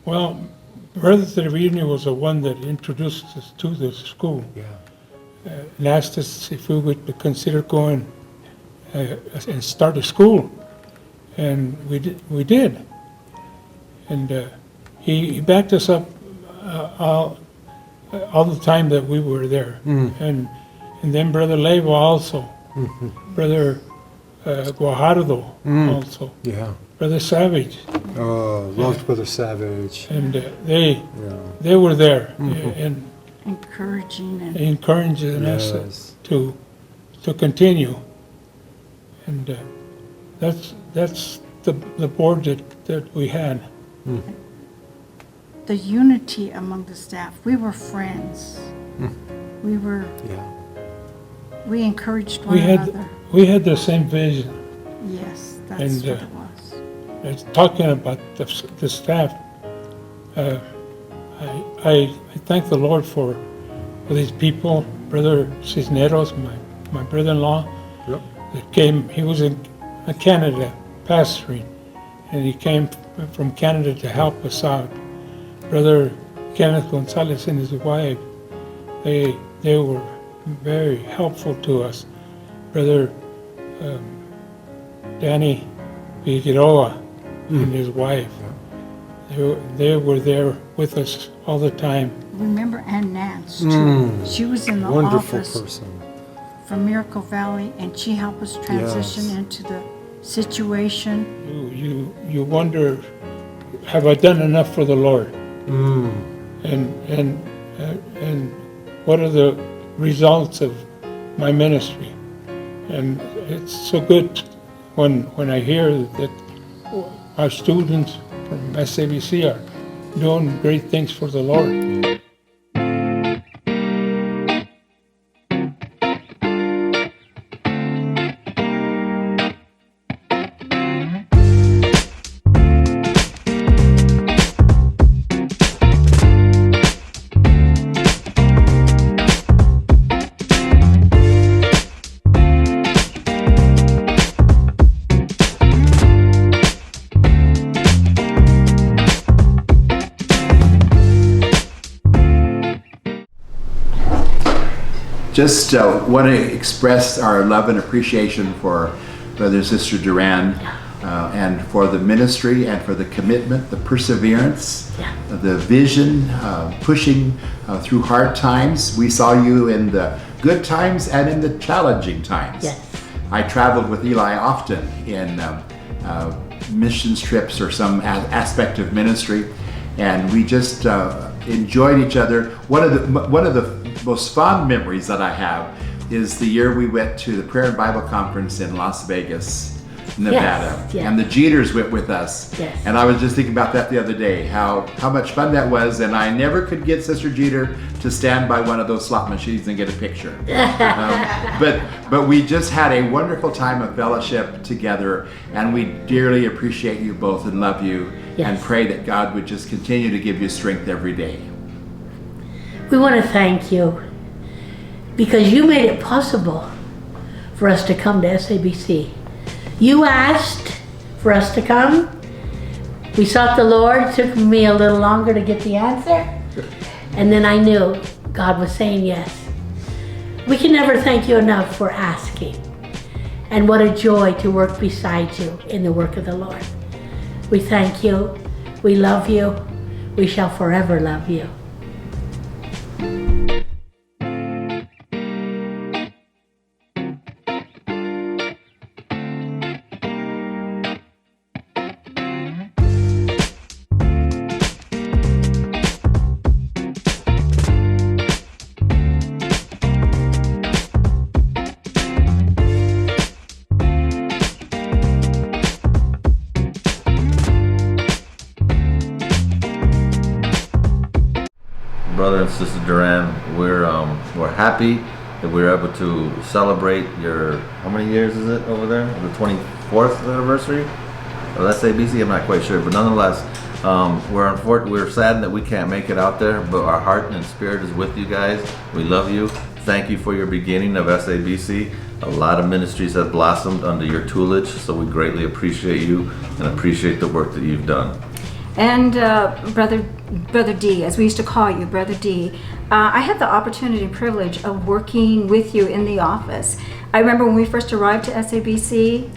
Well, Brother Trevino was the one that introduced us to the school Yeah. and asked us if we would consider going and start a school. And we did. And he backed us up all the time that we were there. And then Brother Leiva also, Brother Guajardo also, Yeah. Brother Savage, Oh, loved Brother Savage. and Yeah. they were there and Encouraging and encouraging us Yes. to continue. And that's the board that we had. the unity among the staff. We were friends. Yeah. We encouraged one We had another. we had the same vision. Yes, that's and, what it was. And talking about the staff, I thank the Lord for these people, Brother Cisneros, my brother-in-law, Yep. that came. He was in Canada pastoring, and he came from Canada to help us out. Brother Kenneth Gonzalez and his wife, they were very helpful to us. Brother Danny Figueroa and his wife, they were there with us all the time. Remember Ann Nance, too. She was in the Wonderful office person. from Miracle Valley, and she helped us transition Yes. into the situation. You wonder, have I done enough for the Lord? And what are the results of my ministry? And it's so good when I hear that our students from SABC are doing great things for the Lord. Just want to express our love and appreciation for Brother and Sister Duran, and for the ministry and for the commitment, the perseverance, the vision, pushing through hard times. We saw you in the good times and in the challenging times. Yes. I traveled with Eli often in missions trips or some aspect of ministry, and we just enjoyed each other. One of the most fond memories that I have is the year we went to the Prayer and Bible Conference in Las Vegas, Nevada. Yes, yes. And the Jeters went with us. Yes. And I was just thinking about that the other day, how much fun that was, and I never could get Sister Jeter to stand by one of those slot machines and get a picture. But we just had a wonderful time of fellowship together, and we dearly appreciate you both and love you, and Yes. pray that God would just continue to give you strength every day. We want to thank you because you made it possible for us to come to SABC. You asked for us to come. We sought the Lord. It took me a little longer to get the answer. And then I knew God was saying yes. We can never thank you enough for asking. And what a joy to work beside you in the work of the Lord. We thank you. We love you. We shall forever love you. Brother and Sister Duran, we're happy that we're able to celebrate your, how many years is it over there? The 24th anniversary of SABC? I'm not quite sure, but nonetheless, we're saddened that we can't make it out there, but our heart and spirit is with you guys. We love you. Thank you for your beginning of SABC. A lot of ministries have blossomed under your tutelage, so we greatly appreciate you and appreciate the work that you've done. And Brother D, as we used to call you, Brother D, I had the opportunity and privilege of working with you in the office. I remember when we first arrived to SABC,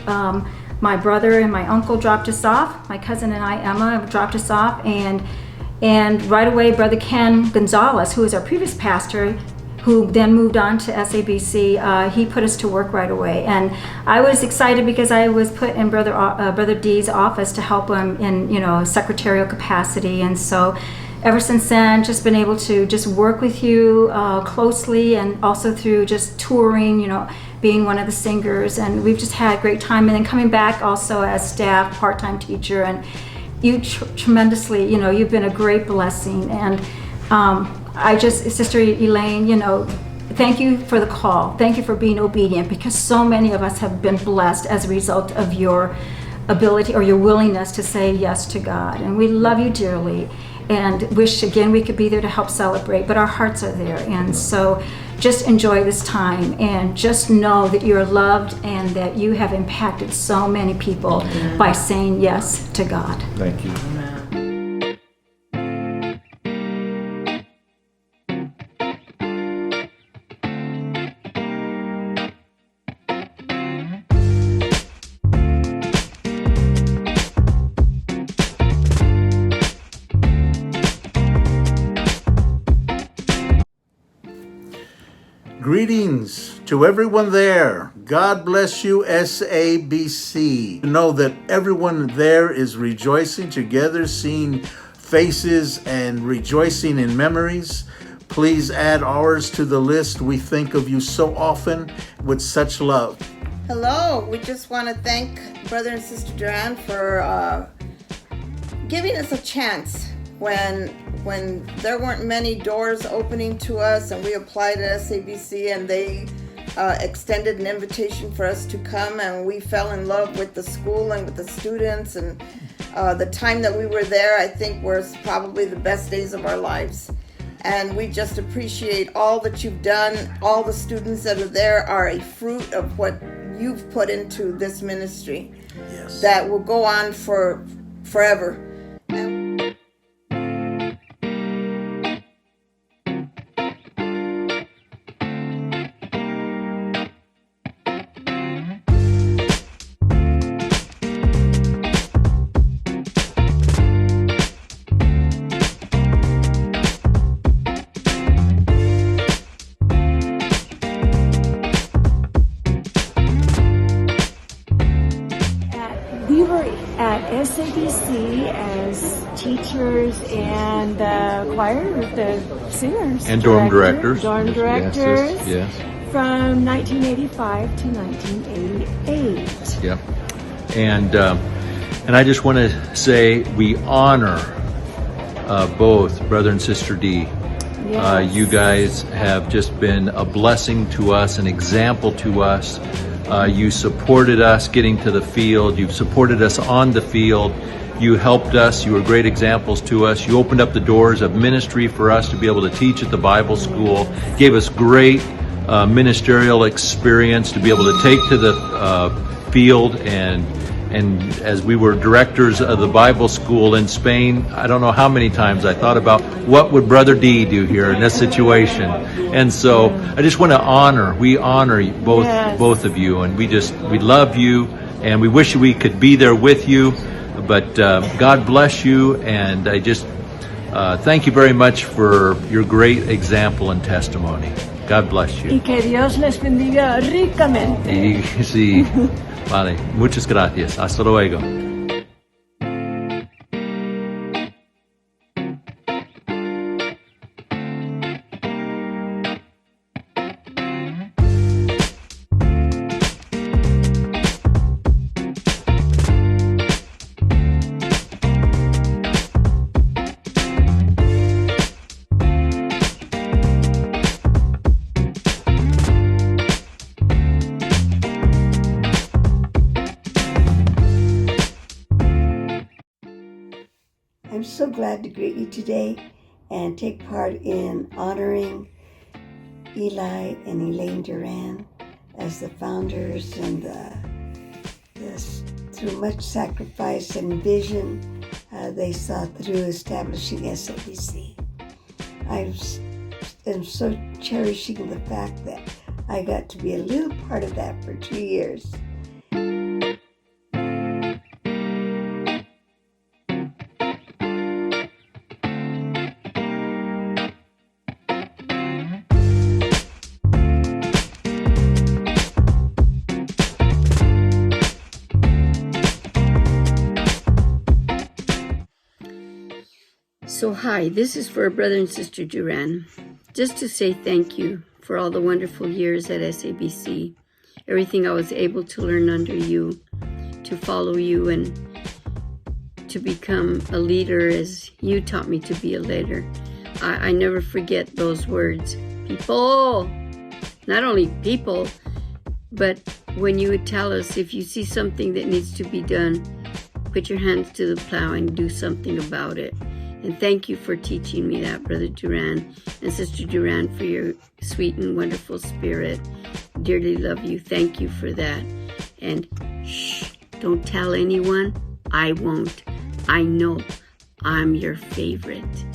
my brother and my uncle dropped us off. My cousin and I, Emma, dropped us off, and right away, Brother Ken Gonzalez, who was our previous pastor, who then moved on to SABC, he put us to work right away. And I was excited because I was put in Brother D's office to help him in, secretarial capacity. And so ever since then, just been able to just work with you closely, and also through just touring, being one of the singers. And we've just had a great time. And then coming back also as staff, part-time teacher, and you tremendously, you've been a great blessing. And Sister Elaine, thank you for the call. Thank you for being obedient, because so many of us have been blessed as a result of your ability or your willingness to say yes to God. And we love you dearly and wish again we could be there to help celebrate, but our hearts are there. And so just enjoy this time, and just know that you're loved and that you have impacted so many people by saying yes to God. Thank you. Greetings to everyone there. God bless you, SABC. Know that everyone there is rejoicing together, seeing faces and rejoicing in memories. Please add ours to the list. We think of you so often with such love. Hello, we just want to thank Brother and Sister Duran for giving us a chance when there weren't many doors opening to us, and we applied at SABC, and they extended an invitation for us to come, and we fell in love with the school and with the students, and the time that we were there, I think, was probably the best days of our lives. And we just appreciate all that you've done. All the students that are there are a fruit of what you've put into this ministry. Yes. That will go on for forever. We were at SABC as teachers and the choir, the singers. And dorm directors. Dorm directors. Yes. From 1985 to 1988. Yep. And I just want to say we honor both Brother and Sister D. Yes. You guys have just been a blessing to us, an example to us. You supported us getting to the field. You've supported us on the field. You helped us. You were great examples to us. You opened up the doors of ministry for us to be able to teach at the Bible school. Gave us great ministerial experience to be able to take to the field. And as we were directors of the Bible school in Spain, I don't know how many times I thought about what would Brother D do here in this situation. And so I just want to we honor both of you, and we love you, and we wish we could be there with you, but God bless you, and I just thank you very much for your great example and testimony. God bless you. Y que Dios les bendiga ricamente. Y sí, vale, muchas gracias. Hasta luego. I'm so glad to greet you today and take part in honoring Eli and Elaine Duran as the founders and through much sacrifice and vision, they saw through establishing SABC. I am so cherishing the fact that I got to be a little part of that for 2 years. So hi, this is for Brother and Sister Duran. Just to say thank you for all the wonderful years at SABC, everything I was able to learn under you, to follow you and to become a leader as you taught me to be a leader. I never forget those words. People, not only people, but when you would tell us if you see something that needs to be done, put your hands to the plow and do something about it. And thank you for teaching me that, Brother Duran, and Sister Duran, for your sweet and wonderful spirit. Dearly love you. Thank you for that. And shh, don't tell anyone. I won't. I know I'm your favorite.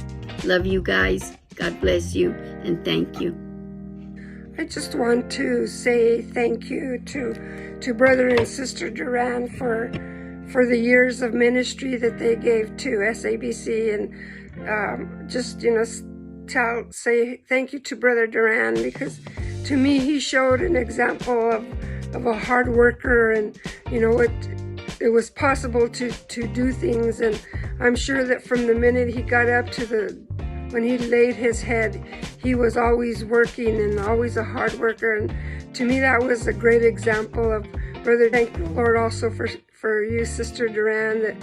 Love you guys. God bless you, and thank you. I just want to say thank you to Brother and Sister Duran for the years of ministry that they gave to SABC, and say thank you to Brother Duran, because to me he showed an example of a hard worker, and it was possible to do things. And I'm sure that from the minute he got up to when he laid his head, he was always working and always a hard worker. And to me that was a great example of Brother. Thank the Lord also for you, Sister Duran, that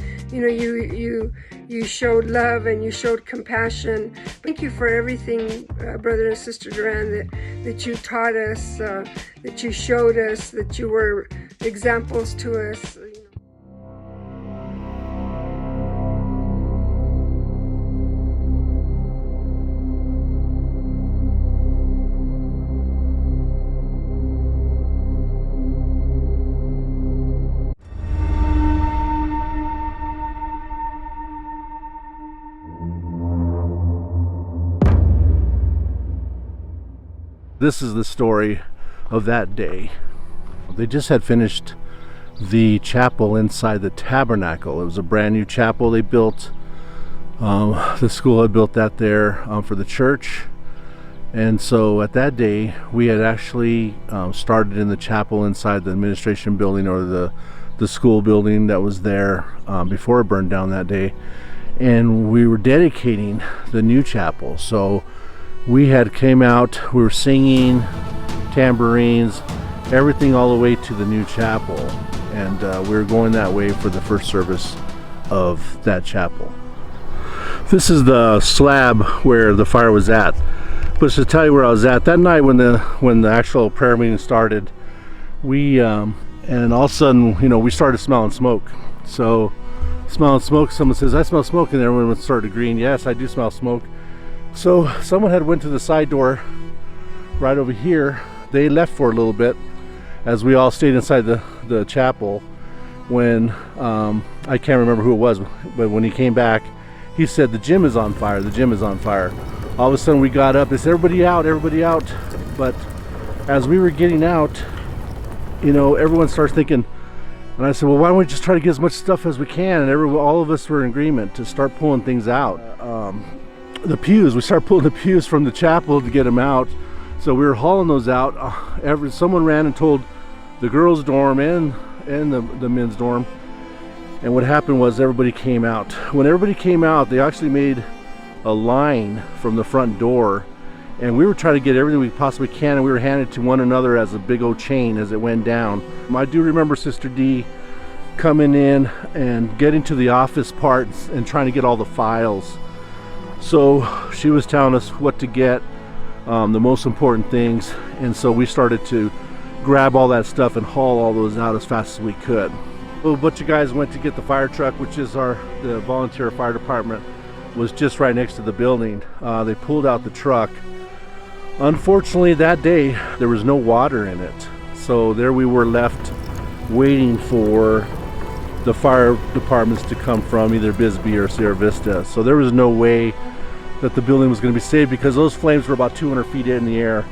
you showed love and you showed compassion. Thank you for everything, Brother and Sister Duran, that you taught us, that you showed us, that you were examples to us. This is the story of that day. They just had finished the chapel inside the tabernacle. It was a brand new chapel they built. The school had built that there for the church. And so at that day, we had actually started in the chapel inside the administration building, or the school building that was there before it burned down that day. And we were dedicating the new chapel. So we had came out, we were singing, tambourines, everything all the way to the new chapel. And we were going that way for the first service of that chapel. This is the slab where the fire was at. But to tell you where I was at, that night when the actual prayer meeting started, we, and all of a sudden, we started smelling smoke. So, smelling smoke, someone says, I smell smoke, and everyone started agreeing, yes, I do smell smoke. So someone had went to the side door right over here. They left for a little bit as we all stayed inside the chapel. When I can't remember who it was, but when he came back, he said, the gym is on fire, the gym is on fire. All of a sudden we got up, they said, everybody out. But as we were getting out, everyone starts thinking, and I said, well, why don't we just try to get as much stuff as we can? And all of us were in agreement to start pulling things out. The pews, we started pulling the pews from the chapel to get them out. So we were hauling those out. Someone ran and told the girls' dorm and the men's dorm. And what happened was everybody came out. When everybody came out, they actually made a line from the front door. And we were trying to get everything we possibly can, and we were handed to one another as a big old chain as it went down. I do remember Sister D coming in and getting to the office parts and trying to get all the files. So she was telling us what to get, the most important things, and so we started to grab all that stuff and haul all those out as fast as we could. A bunch of guys went to get the fire truck, which is the volunteer fire department, was just right next to the building. They pulled out the truck. Unfortunately, that day there was no water in it, so there we were left waiting for the fire departments to come from either Bisbee or Sierra Vista. So there was no way that the building was going to be saved because those flames were about 200 feet in the air.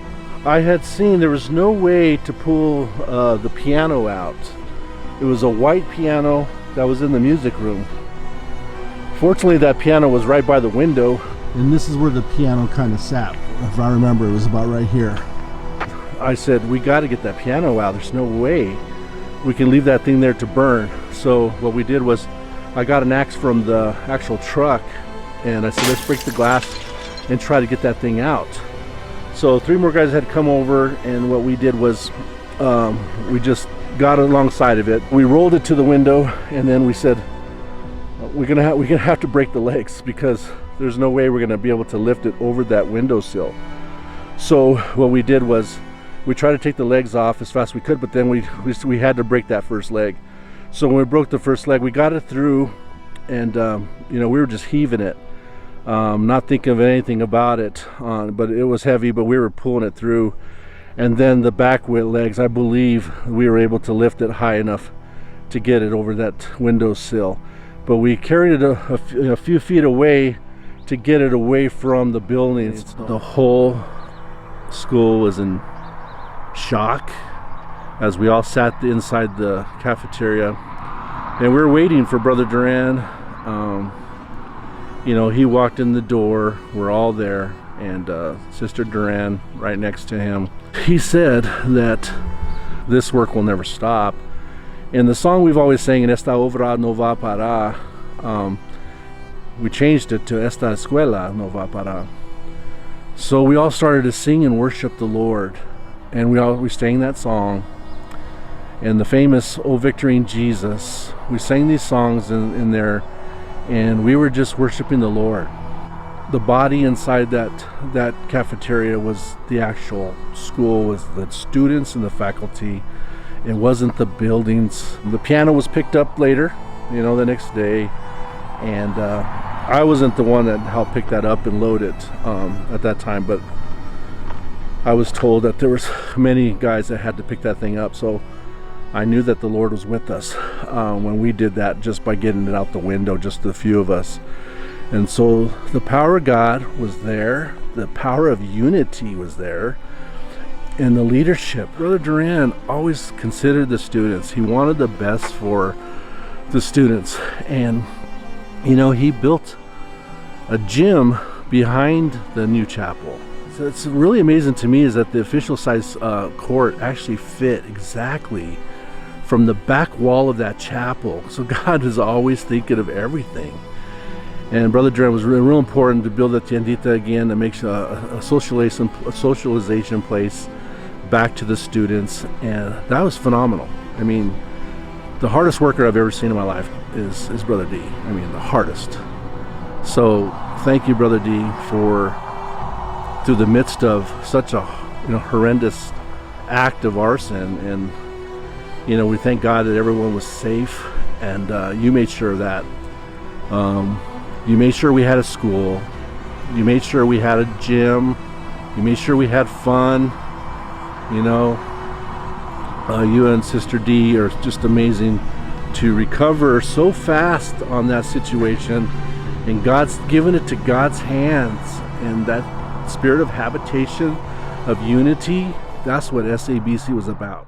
I had seen there was no way to pull the piano out. It was a white piano that was in the music room. Fortunately, that piano was right by the window. And this is where the piano kind of sat. If I remember, it was about right here. I said, we got to get that piano out. There's no way we can leave that thing there to burn. So what we did was I got an axe from the actual truck and I said, let's break the glass and try to get that thing out. So 3 more guys had come over, and what we did was we just got alongside of it. We rolled it to the window, and then we said, we're gonna have to break the legs because there's no way we're gonna be able to lift it over that windowsill. So what we did was we tried to take the legs off as fast as we could, but then we had to break that first leg. So when we broke the first leg, we got it through, and you know, we were just heaving it, not thinking of anything about it, but it was heavy, but we were pulling it through. And then the back legs, I believe we were able to lift it high enough to get it over that windowsill. But we carried it a few feet away to get it away from the buildings. The whole school was in shock as we all sat inside the cafeteria, and we were waiting for Brother Duran. You know, he walked in the door, we're all there, and Sister Duran right next to him. He said that this work will never stop. And the song we've always sang, in Esta obra no va parar, we changed it to Esta escuela no va parar. So we all started to sing and worship the Lord, and we sang that song. And the famous "O Victory in Jesus," we sang these songs in there, and we were just worshiping the Lord. The body inside that cafeteria was the actual school, was the students and the faculty. It wasn't the buildings. The piano was picked up later, you know, the next day, and I wasn't the one that helped pick that up and load it at that time, but I was told that there was many guys that had to pick that thing up, so I knew that the Lord was with us when we did that, just by getting it out the window, just the few of us. And so the power of God was there, the power of unity was there, and the leadership. Brother Duran always considered the students. He wanted the best for the students, and you know, he built a gym behind the new chapel. So it's really amazing to me is that the official size court actually fit exactly from the back wall of that chapel. So God is always thinking of everything. And Brother Duran was real important to build that tiendita again, to make a socialization place back to the students, and that was phenomenal. I mean, the hardest worker I've ever seen in my life is Brother D. I mean, the hardest. So thank you, Brother D, for, through the midst of such a horrendous act of arson, and we thank God that everyone was safe, and you made sure of that. You made sure we had a school. You made sure we had a gym. You made sure we had fun. You and Sister D are just amazing to recover so fast on that situation, and God's given it to God's hands, and that spirit of habitation, of unity, that's what SABC was about.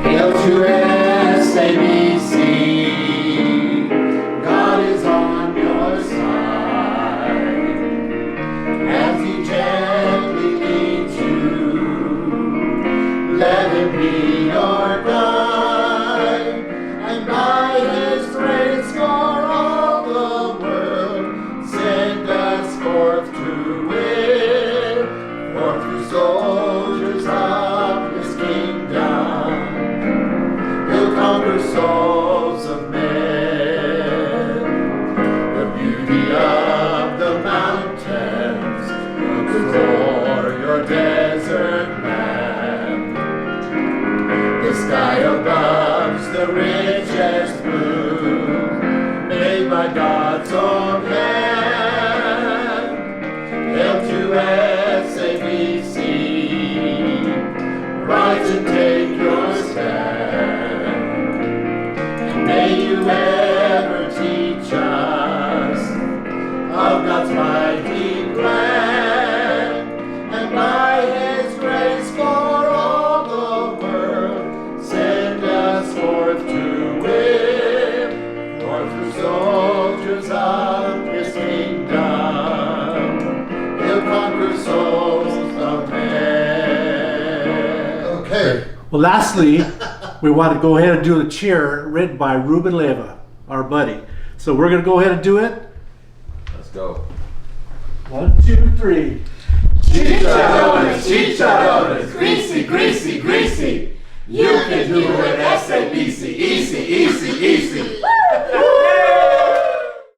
Hail to SABC, God is on your side, as He gently leads you, let Him be your guide, and by His grace for all the world, send us forth to win, for through soldiers of His kingdom, He'll conquer souls of men. The beauty of the mountains adore your desert land. The sky above's the richest blue, made by God's own hand. Hail to SABC, rise and take soldiers of his kingdom. He'll conquer souls of men. Okay. Well, lastly, we want to go ahead and do a cheer written by Ruben Leva, our buddy. So we're going to go ahead and do it. Let's go. 1, 2, 3. Chicharrones, greasy, greasy, greasy. You can do it, SABC, easy, easy, easy.